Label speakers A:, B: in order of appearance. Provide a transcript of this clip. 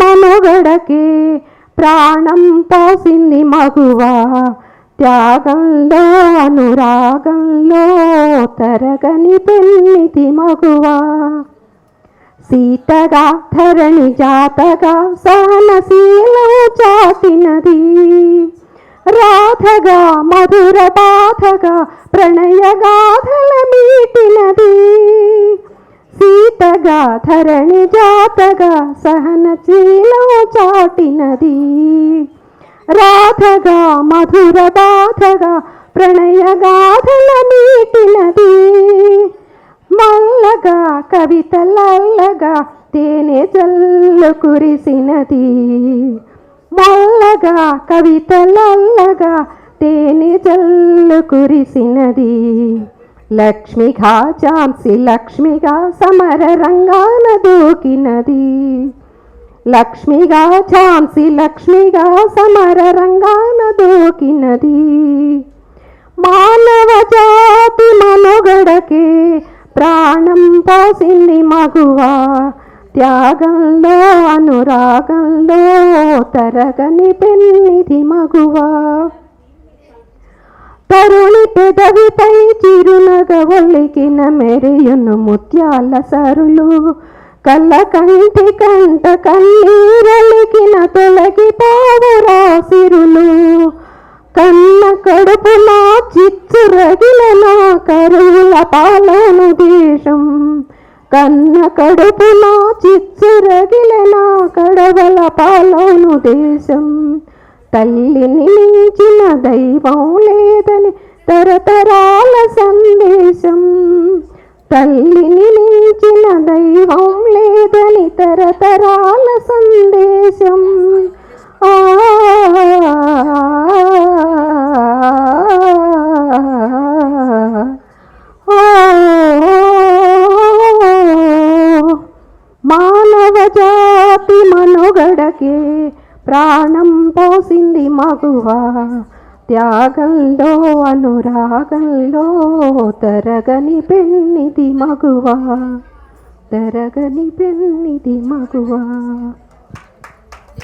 A: మనుగడకే ప్రాణం పోసింది మగువా, త్యాగంలో అనురాగంలో తరగని పెన్నిది మగువా. సీతగా ధరణి జాతగా సహనశీలం చాటినది, రాధగా మధుర బాధగా ప్రణయగాథల మీటినది. సీతగా ధరణి జాతగా సహనశీలం చాటినది, రాధగా మధుర బాధగా ప్రణయగాథల మీటినది. మల్లగా కవితలల్లగా తేనె జల్లు కురిసినది, మల్లగా కవితలల్లగా తేనె జల్లు కురిసినది. లక్ష్మిగా ఝాన్సీ లక్ష్మిగా సమర రంగాన దూకినది, లక్ష్మిగా ఝాన్సీ లక్ష్మిగా సమర రంగాన దూకినది. మానవ జాతి మనుగడకే ప్రాణం పోసింది మగువా, త్యాగంలో అనురాగంలో తరగని పెన్నిది మగువా. తరుణి పెదవిపై చిరునగ ఒలికిన మెరియును ముత్యాల సరులు, కళ్ళ కంటి కంట కన్నీరలికిన తొలగిపోవురా సిరులు. కన్న కడుపున చిచ్చు రగిలన కరువుల పాలన దేశం, కన్న కడుపున చిచ్చు రగిలన కడవల పాలన దేశం. తల్లిని మించిన దైవం లేదని తరతరాల సందేశం, తల్లిని మించిన దైవం లేదని తరతరాల సందేశం. మానవ జాతి మనుగడకే ప్రాణం పోసింది మగువా, త్యాగంలో అనురాగంలో తరగని పెన్నిది మగువా, తరగని పెన్నిది మగువా.